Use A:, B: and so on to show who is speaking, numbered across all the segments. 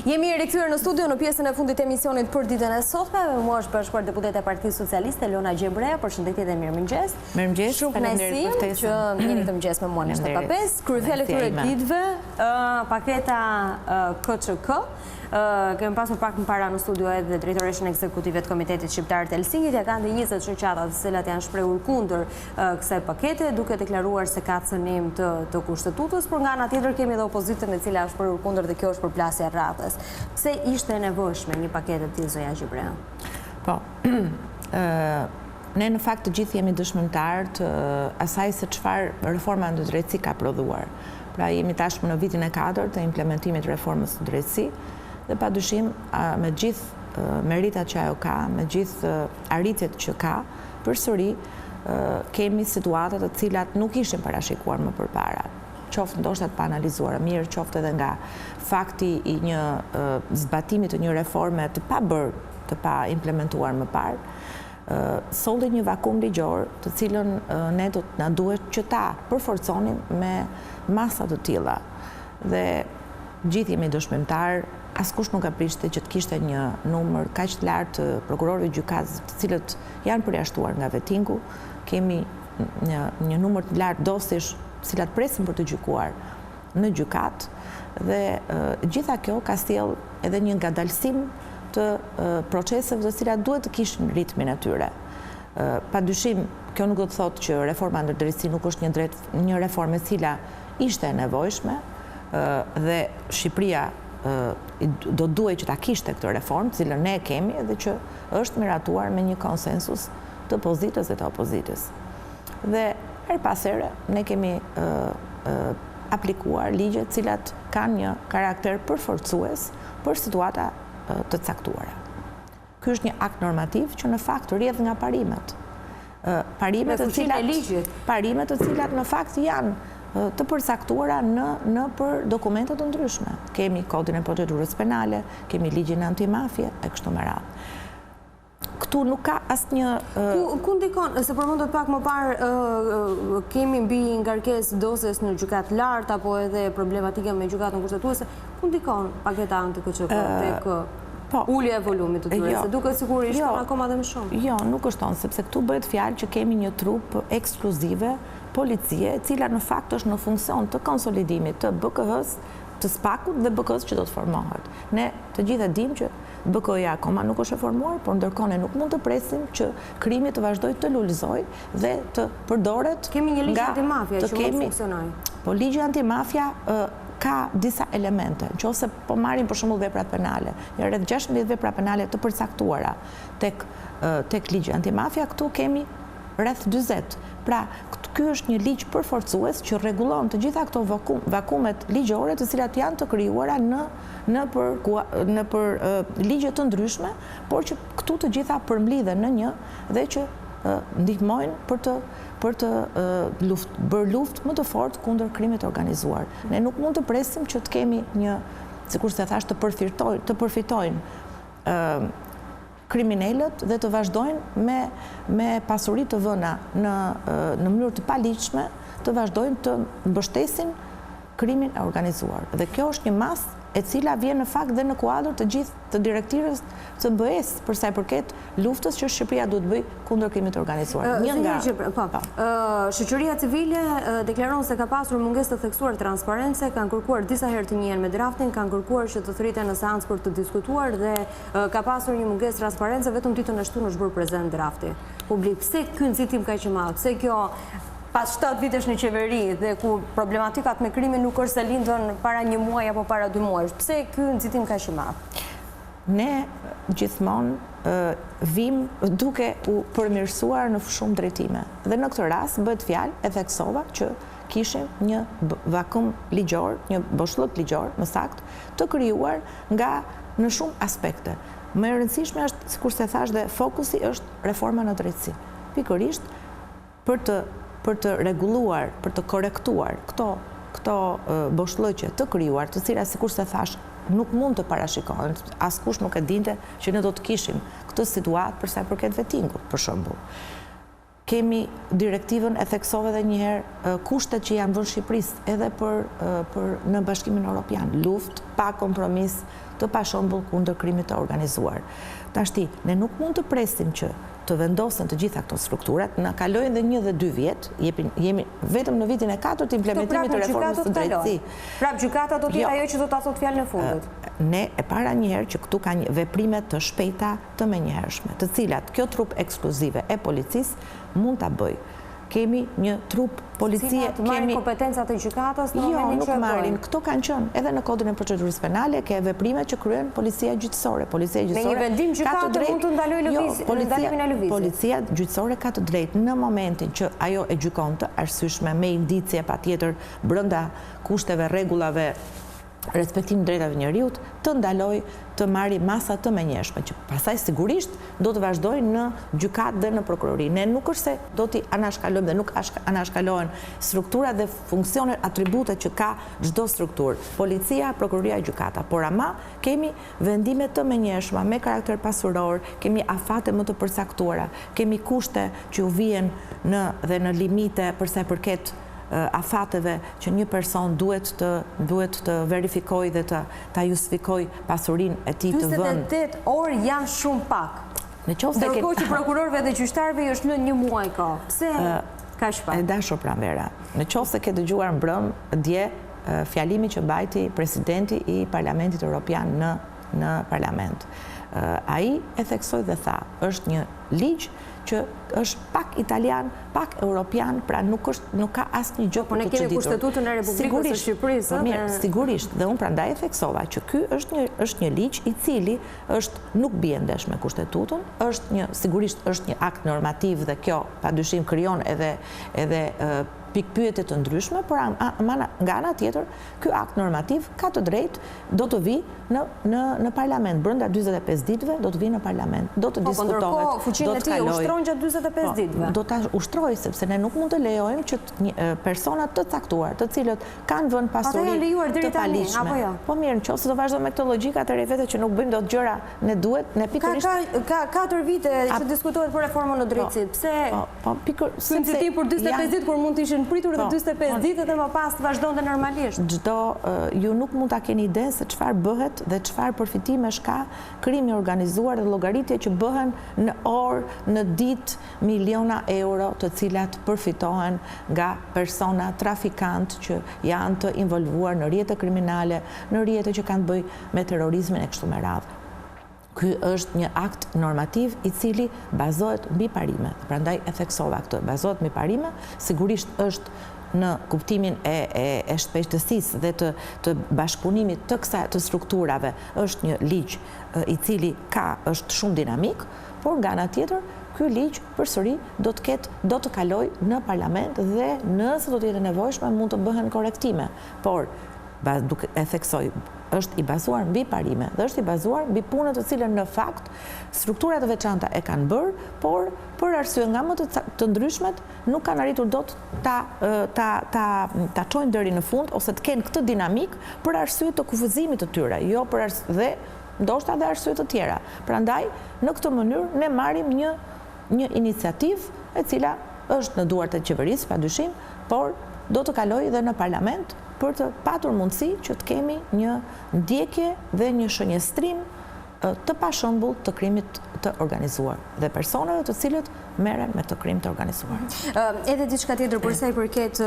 A: Jemi rikthyer në studio në pjesën e fundit të emisionit për ditën e sotme. Mua është bashkuar deputete e Partisë Socialiste Elona Gjebrea, përshëndetje dhe mirëmëngjes.
B: Mirëmëngjes.
A: Shumë kënaqësi që jeni këtë mëngjes me mua në 7:05. Kryefjala këtyre ditëve, paketa KÇK. Kemi pasur pak më para në studio edhe drejtoreshën ekzekutive të Komitetit Shqiptar të Helsinkit, ja kanë 20 shoqata të cilat janë shprehur kundër kësaj pakete, duke deklaruar se ka cënim të kushtetutës, por nga ana tjetër kemi edhe opozitën e cila është shprehur kundër dhe kjo është përplasje rradhës. Pse ishte e nevojshme një paketë të tillë, zonja Gjebrea?
B: Po. Ne në fakt të gjithë jemi dëshmëtar të asaj se çfarë reforma në drejtësi ka prodhuar. Pra jemi tashmë në vitin e 4 të implementimit reformës në drejtësi dhe padyshim me gjithë meritat që ajo ka, me gjithë arritjet që ka, përsëri kemi situata të cilat nuk ishin parashikuar më përpara. Qoftë ndoshta të paanalizuara mirë, qoftë edhe nga fakti i një zbatimi të një reforme të pa bërë, të pa implementuar më parë, solli një vakum ligjor, të cilën ne do të na duhet që ta përforconim me masa të tilla. Dhe gjithë jemi dëshmimtar, askush nuk ka prishte që të kishte një numër kaq të lartë të prokurorëve gjykatës, të cilët janë përjashtuar nga vetingu. Kemi një numër të lartë dosjesh të cilat presin për të gjykuar në gjykat dhe gjitha kjo ka sjell edhe një ngadalësim të proceseve të cilat duhet të kishin ritmin e tyre. Padyshim, kjo nuk do të thotë që reforma ndër drejtësi nuk është një reformë e cila ishte e nevojshme dhe Shqipëria do duhet që ta kishte këtë reformë, të cilën ne e kemi dhe që është miratuar me një konsensus të pozitës dhe të opozitës. Dhe her pas here ne kemi aplikuar ligje të cilat kanë një karakter përforcues për situata të caktuara. Ky është një akt normativ që në fakt rrjedh nga parimet. Parimet të cilat në fakt janë të përcaktuara në për dokumentet të ndryshme. Kemi kodin e procedurës penale, kemi ligjin antimafje e kështu me radhë. Këtu nuk ka asnjë
A: Ku ndikon, se përmendet pak më parë kemi mbi ngarkesë dosjes në gjykatë lartë apo edhe problematike me gjykatën kushtetuese, ku ndikon paketa anti-KÇK tek ulja e volumit të tyre, se duket sikur ishte akoma dhe më shumë.
B: Jo, nuk është tonë, sepse këtu bëhet fjalë që kemi një trup ekskluzive policie, e cila në fakt është në funksion të konsolidimit të BK-s, të SPAK-ut dhe BK-s që do të formohet. Ne të gjithë e dimë që BK-ja akoma nuk është e formuar, por ndërkohë ne nuk mund të presim që krimi të vazhdojë të lulëzojë dhe të përdoret.
A: Kemi një ligj antimafia që mund të funksionojë.
B: Po ligji antimafia ka disa elemente, nëse po marrim për shembull veprat penale, janë rreth 16 vepra penale të përcaktuara tek ligji antimafia, këtu kemi rreth 40. Pra, ky është një ligj përforcues që rregullon të gjitha këto vakumet ligjore të cilat janë të krijuara në për ligje të ndryshme, por që këtu të gjitha përmlidhen në një dhe që ndihmojnë për të bërë luftë më të fortë kundër krimit organizuar. Ne nuk mund të presim që të kemi një, sikur se thash, të përfitojnë kriminalët dhe të vazhdojnë me pasuri të vëna në mënyrë të paligjshme, të vazhdojnë të mbështesin krimin e organizuar. Dhe kjo është një masë e cila vjen në fakt dhe në kuadër të gjithë të direktivës të BE-s për sa i përket luftës që Shqipëria duhet bëj kundër krimit të organizuar.
A: Shoqëria civile deklaron se ka pasur mungesë të theksuar transparence, kanë kërkuar disa herë të njihen me draftin, kanë kërkuar që të thëriten në seancë për të diskutuar dhe ka pasur një mungesë transparence, vetëm ditën e shtunë është bërë prezent drafti publik. Pse ky nxitim kaq i madh? Pse kjo pas 7 vitesh në qeveri dhe ku problematikat me krimin nuk është se lindën para 1 muaj apo para 2 muaj, pse ky nxitim kaq i madh?
B: Ne gjithmonë vim duke u përmirësuar në shumë drejtime. Dhe në këtë rast bëhet fjalë, e theksova, që kishim një vakum ligjor, një boshllëk ligjor, më saktë, të krijuar nga në shumë aspekte. Më e rëndësishme është, sikur se thash, dhe fokusi është reforma në drejtësi. Pikërisht për të rregulluar, për të korrektuar këto boshllëqe të krijuar, të cilat sikur se thash nuk mund të parashikohen, askush nuk e dinte që ne do të kishim këtë situatë për sa i përket vetingut, për shembull. kemi direktivën e theksove dhe njëherë kushtet që janë vënë Shqipërisë edhe për në Bashkimin Evropian, luftë pa kompromis të pashembull kundër krimit të organizuar. Tashti, ne nuk mund të presim që të vendosen të gjitha këto strukturat, na kalojnë dhe 1 dhe 2 vjet, jemi vetëm në vitin e 4 të implementimit të reformës së drejtësisë.
A: Prap gjykata do të jetë ajo që do ta thotë fjalën e fundit.
B: Ne e para njëherë që këtu ka veprime të shpejta të menjëhershme, të cilat kjo trup ekskluzive e policisë mund ta bëjë. Kemi një trup policie,
A: kemi kompetencat e gjykatës në momentin që
B: nuk marrin. Këto kanë qenë edhe në kodin e procedurës penale, ke veprime që kryen policia gjyqësore. Policia gjyqësore
A: me një vendim gjykate mund të ndalojë ndalimin e lëvizjes.
B: Policia gjyqësore ka të drejtë në momentin që ajo e gjykon të arsyeshme me indicie patjetër brenda kushteve, rregullave, respektim drejtave njerëzit, të ndaloj të marri masa të menjëshme, që pasaj sigurisht do të vazhdojnë në gjykat dhe në prokurori. Ne nuk është se do t'i anashkalojmë dhe nuk anashkalohen strukturat dhe funksionet, atributet që ka çdo strukturë. Policia, prokuroria, gjykata. Por ama kemi vendime të menjëshma me karakter pasuror, kemi afate më të përcaktuara, kemi kushte që u vijnë dhe në limite përsa i përket afateve që një person duhet të verifikoj dhe të justifikoj pasurin e tij të vënd.
A: 48 orë janë shumë pak. Ndërkohë që prokurorëve dhe gjyqtarëve është në 1 muaj kohë. Pse kaq pak?
B: E dashur Pranvera, në qoftë se ke dëgjuar mbrëm dje fjalimi që mbajti presidenti i Parlamentit Evropian në parlament. Ai e theksoi dhe tha, është një ligj që është pak italian, pak europian, pra nuk ka asnjë gjë për të çuditur.
A: Po ne kemi kushtetutën e Republikës së Shqipërisë.
B: Sigurisht, dhe unë prandaj e theksova që ky është një ligj i cili nuk bie ndesh me kushtetutën, sigurisht është një akt normativ dhe kjo padyshim krijon edhe pikpyetje të ndryshme, por nga ana tjetër, ky akt normativ ka të drejtë do të vi në parlament brenda 45 ditëve, do të vi në parlament, do të diskutohet, do të kalojë.
A: Po fuqinë e tij ushtron gjatë 45 ditëve.
B: Do ta ushtrojë sepse ne nuk mund të lejojmë që persona të caktuar, të cilët kanë vënë pasuri të paligjshme. Po mirë, nëse do vazhdojmë me këtë logjikë, atëherë vetë që nuk bëjmë dot gjëra, ne duhet, ne pikërisht
A: ka 4 vite që diskutohet për reformën në drejtësi. Pse? Sepse ti për 45 ditë kur mund të ishin pritur edhe 45 ditë dhe më pas të vazhdonte normalisht.
B: Ju nuk mund ta keni ide se çfarë bëhet dhe çfarë përfitimesh ka krimi organizuar dhe llogaritje që bëhen në orë, në ditë, miliona euro të cilat përfitohen nga persona trafikantë që janë të involvuar në rrjete kriminale, në rrjete që kanë të bëjë me terrorizmin e kështu me radhë. Ky është një akt normativ i cili bazohet mbi parime. Prandaj e theksova këtë, bazohet mbi parime, sigurisht është në kuptimin e shpejtësisë dhe të bashkëpunimit të strukturave, është një ligj i cili është shumë dinamik, por nga ana tjetër ky ligj përsëri do të kalojë në parlament dhe nëse do të jetë nevojshme mund të bëhen korrektime. Por e theksoj, është i bazuar mbi parime dhe është i bazuar mbi punët të cilën në fakt strukturat e veçanta e kanë bërë, por për arsye nga më të ndryshmet nuk kanë arritur dot ta çojnë deri në fund ose të kenë këtë dinamik për arsye të kufizimit të tyre, jo për dhe ndoshta edhe arsye të tjera. Prandaj në këtë mënyrë ne marrim një iniciativë e cila është në duart e qeverisë padyshim, por do të kalojë edhe në parlament për të patur mundësi që të kemi një ndjekje dhe një shënjestrim të pashembull të krimit të organizuar dhe personave të cilët merren me të krim të organizuar.
A: Edhe diçka tjetër për sa i përket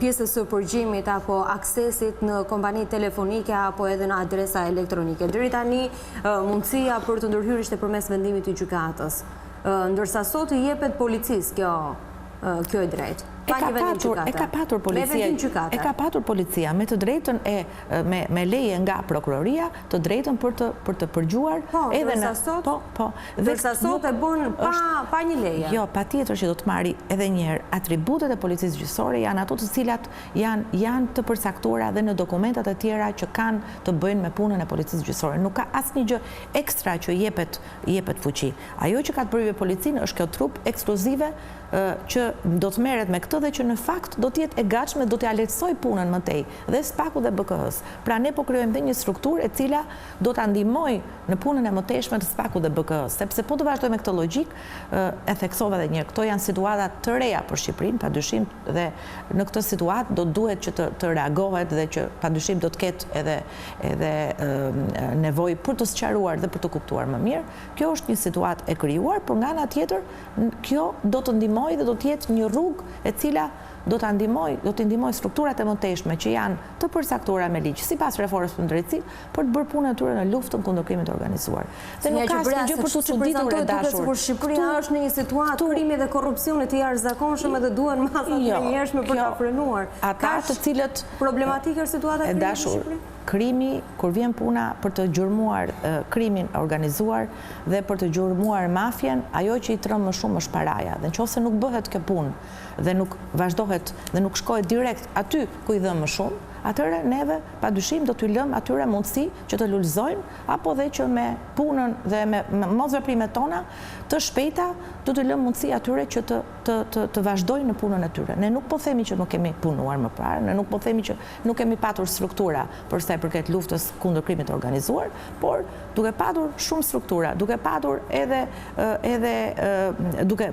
A: pjesës së përgjimit apo aksesit në kompani telefonike apo edhe në adresa elektronike. Deri tani mundësia për të ndërhyrë ishte përmes vendimit të gjykatës. Ndërsa sot i jepet policisë kjo e drejtë.
B: E ka patur policia me të drejtën me leje nga prokuroria të drejtën për të përgjuar edhe në
A: dërsa sot e bën pa një leje.
B: Jo, patjetër që do të marri edhe një herë atributet e policisë gjyqësore janë ato të cilat janë të përcaktuara dhe në dokumentat e tjera që kanë të bëjnë me punën e policisë gjyqësore. Nuk ka asnjë gjë ekstra që jepet fuqi. Ajo që ka të bëjë me policinë është kjo trup ekskluzive që do të merret me këtë dhe që në fakt do të jetë e gatshme, do t'ia lehtësoj punën më tej dhe SPAK-u dhe BK-s. Pra ne po krijojmë dhe një strukturë e cila do ta ndihmojë në punën e mëtejshme të SPAK-u dhe BK-s, sepse po të vazhdojmë me këtë logjik, e theksova edhe një herë, këto janë situata të reja për Shqipërinë, padyshim, dhe në këtë situatë do duhet që të reagohet dhe që padyshim do të ketë edhe nevojë për të sqaruar dhe për të kuptuar më mirë. Kjo është një situatë e krijuar, por nga ana tjetër kjo do të ndihmojë dhe do të jetë një rrugë e cila do të ndihmojë strukturat e mëtejshme që janë të përcaktuara me ligj, sipas reformës së drejtësisë, për të bërë punën e tyre në luftën kundër krimit të organizuar. Dhe nuk ka asnjë gjë për të çuditur e dashur.
A: Por Shqipëria është në një situatë krimi dhe korrupsioni të jashtëzakonshëm dhe duhen masat e njerëzshme për ta frenuar.
B: Ata të cilët
A: problematike është situata e krimit në Shqipëri?
B: Krimi, kur vjen puna për të gjurmuar krimin organizuar dhe për të gjurmuar mafjen, ajo që i trëm më shumë është paraja. Dhe nëse nuk bëhet kjo punë dhe nuk vazhdohet dhe nuk shkohet direkt aty ku i dhëm më shumë, atëherë neve padyshim do t'u lëm atyre mundësi që të lulëzojnë apo dhe që me punën dhe me mosveprimet tona të shpejta do t'u lëm mundësi atyre që të vazhdojnë në punën e tyre. Ne nuk po themi që nuk kemi punuar më parë, ne nuk po themi që nuk kemi patur struktura për sa i përket luftës kundër krimit të organizuar, por duke patur shumë struktura, duke patur edhe duke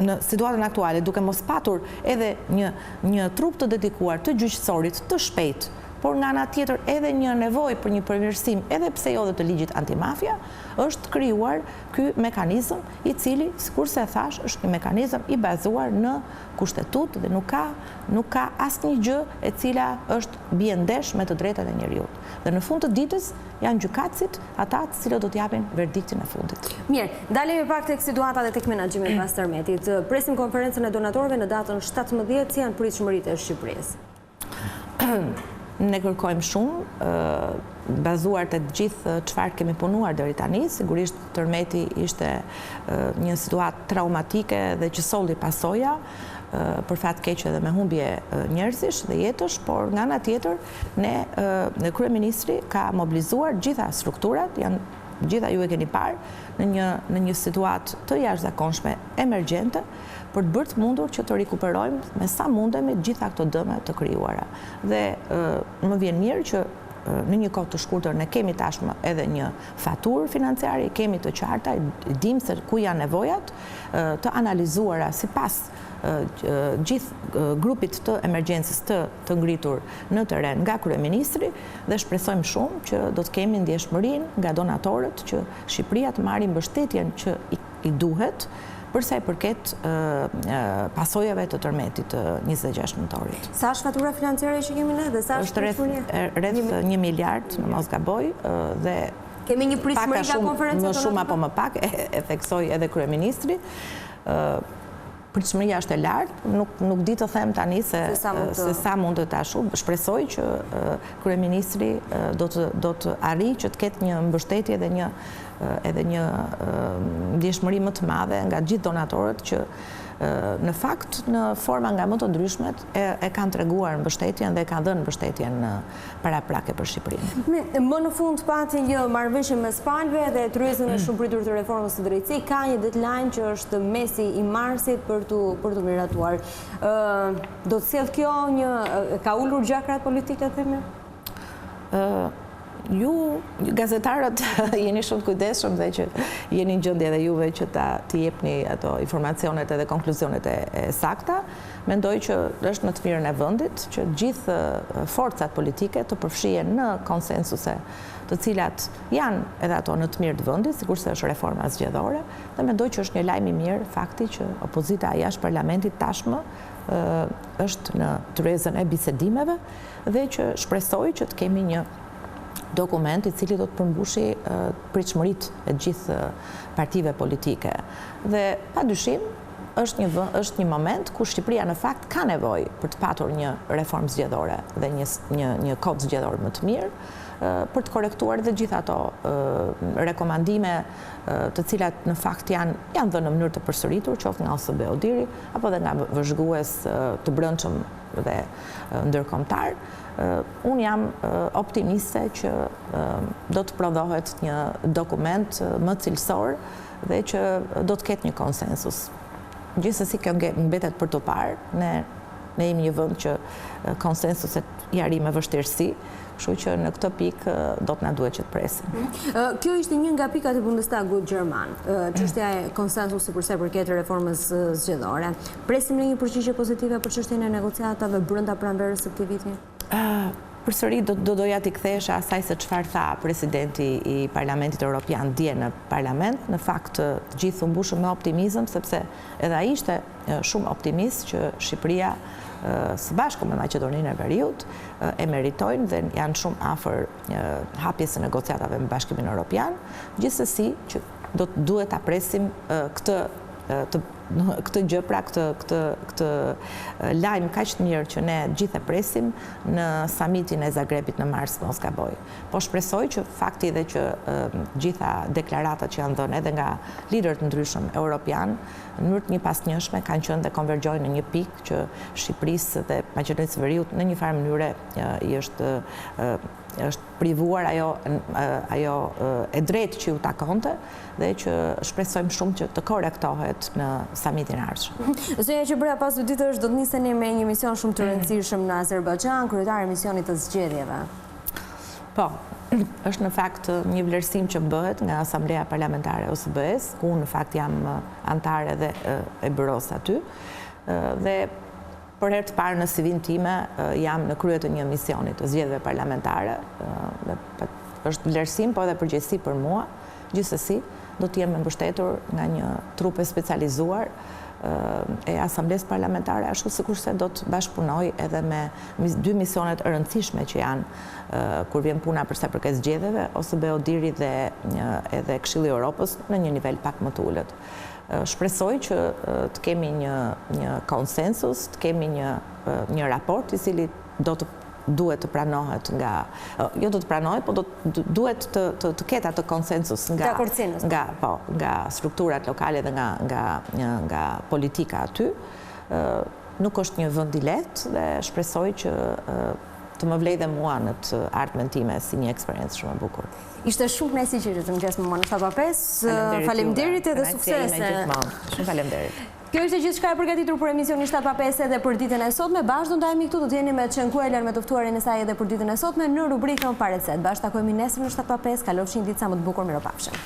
B: në situatën aktuale, duke mos patur edhe një trup të dedikuar të gjyqësorit të shpejt, por nga ana tjetër edhe një nevojë për një përmirësim edhe pse jo dhe të ligjit antimafia, është krijuar ky mekanizëm i cili, sikurse e thash, është një mekanizëm i bazuar në kushtetut dhe nuk ka asnjë gjë e cila është bie ndesh me të drejtat e njerëzit. Dhe në fund të ditës janë gjykatësit ata të cilët do të japin verdiktin e fundit.
A: Mirë, dalemi pak tek situata dhe tek menaxhimi pas tërmetit. Presim konferencën e donatorëve në datën 17, si janë pritshmëritë e Shqipërisë.
B: Ne kërkojmë shumë, bazuar të gjithë çfarë kemi punuar deri tani, sigurisht tërmeti ishte një situatë traumatike dhe që solli pasoja, për fat keq edhe me humbje njerëzish dhe jetësh, por nga ana tjetër ne kryeministri ka mobilizuar gjitha strukturat, gjitha ju e keni parë, në një situatë të jashtëzakonshme emergjente, për të bërë të mundur që të rikuperojmë me sa mundemi gjitha këto dëme të krijuara. Dhe më vjen mirë që në një kohë të shkurtër ne kemi tashmë edhe një faturë financiare, kemi të qarta, dim se ku janë nevojat, të analizuara sipas gjithë grupit të emergjencës të ngritur në teren nga kryeministri dhe shpresojmë shumë që do të kemi ndjeshmërinë nga donatorët që Shqipëria të marrë mbështetjen që i duhet përsa i përket pasojave të tërmetit 26 nëntorit.
A: Sa është fatura financiare që kemi ne dhe sa është
B: rreth 1 miliard, në mos gaboj, dhe
A: kemi një pritshmëri nga konferenca
B: më shumë apo më pak, e theksoi edhe kryeministri. Pritshmëria është e lartë, nuk di të them tani se sa mund të tashu. Shpresoj që kryeministri do të arrijë që të ketë një mbështetje edhe një ndjeshmëri më të madhe nga gjithë donatorët që në fakt në forma nga më të ndryshmet e kanë treguar mbështetjen dhe kanë dhënë mbështetjen paraprake për Shqipërinë.
A: Më në fund pati një marrëveshje mes palëve dhe tryezën e shumë pritur të reformës së drejtësisë, ka një deadline që është mesi i marsit për të miratuar. Do të sjellë kjo ka ulur gjakrat politike të themi?
B: Ju, gazetarët, jeni shumë të kujdesshëm dhe që jeni në gjendje edhe juve që t'i jepni ato informacionet edhe konkluzionet e sakta. Mendoj që është në të mirën e vendit që gjithë forcat politike të përfshihen në konsensuse të cilat janë edhe ato në të mirë të vendit, sikurse është reforma zgjedhore, dhe mendoj që është një lajm i mirë fakti që opozita jashtë parlamentit tashmë është në tryezën e bisedimeve dhe që shpresoj që të kemi një dokument i cili do të përmbushi pritshmëritë e gjithë partive politike. Dhe padyshim është një moment ku Shqipëria në fakt ka nevojë për të patur një reformë zgjedhore dhe një kod zgjedhor më të mirë, për të korektuar dhe gjitha ato rekomandime të cilat në fakt janë dhënë në mënyrë të përsëritur, qoftë nga OSB Odiri apo dhe nga vëzhgues të brendshëm dhe ndërkombëtar. Unë jam optimiste që do të prodhohet një dokument më cilësor dhe që do të ketë një konsensus. Gjithsesi kjo mbetet për të parë, ne jemi një vend që konsensuset i arrin me vështirësi, kështu që në këtë pikë do të na duhet që të presim.
A: Kjo ishte një nga pikat e Bundestagut gjerman, çështja e konsensusit për sa i përket reformës zgjedhore. Presim në një përgjigje pozitive për çështjen e negociatave brenda pranverës së këtij viti?
B: Përsëri do doja t'i kthesha asaj se çfarë tha presidenti i Parlamentit Evropian dje në Parlament. Në fakt gjithë u mbushën me optimizëm, sepse edhe ai ishte shumë optimist që Shqipëria së bashku me Maqedoninë e Veriut e meritojnë dhe janë shumë afër hapjes së negociatave me Bashkimin Evropian. Gjithsesi që duhet ta presim këtë gjë, pra këtë lajm kaq të mirë që ne gjithë e presim në samitin e Zagrebit në mars, mos gaboj. Po shpresoj që fakti dhe që gjitha deklaratat që janë dhënë edhe nga liderët ndryshëm europian në mënyrë të njëpasnjëshme kanë qenë dhe konvergjojnë në një pikë që Shqipërisë dhe Maqedonisë së Veriut në një farë mënyre i është privuar ajo e drejtë që ju takonte dhe që shpresojmë shumë që të korrektohet në samitin e ardhshëm.
A: Zonja Gjebrea, pas 2 ditësh do të niseni me një mision shumë të rëndësishëm në Azerbajxhan, kryetare e misionit të zgjedhjeve.
B: Po, është në fakt një vlerësim që bëhet nga Asamblea Parlamentare e OSBE-s, ku në fakt jam antare dhe e byros aty, dhe për herë të parë në CV-n time jam në krye të një misioni të zgjedhjeve parlamentare. Është vlerësim, po edhe përgjegjësi për mua. Gjithsesi, do të jem mbështetur nga një trup e specializuar e Asamblesë Parlamentare, ashtu sikurse do të bashkëpunoj edhe me 2 misionet e rëndësishme që janë kur vjen puna për sa i përket zgjedhjeve, OSBE ODIHR-i dhe edhe Këshilli i Evropës në një nivel pak më të ulët. Shpresoj që të kemi një konsensus, të kemi një raport i cili duhet të pranohet jo do të pranohet, po duhet të ketë atë konsensus nga strukturat lokale dhe nga politika aty. Nuk është një vend i lehtë dhe shpresoj që të më vlej dhe mua në të ardhmen time si një eksperiencë shumë e bukur.
A: Ishte shumë kënaqësi që të mëngjes me mua në 7:05. Faleminderit edhe suksese.
B: Shumë faleminderit.
A: Kjo ishte gjithçka e përgatitur për emisionin 7:05 edhe për ditën e sotme. Bashkë do ndajemi këtu, do të jeni me Çenkuelen me të ftuarin e saj edhe për ditën e sotme në rubrikën Parecet. Bashkë takohemi nesër në 7:05. Kalofshi një ditë sa më të bukur, mirupafshim.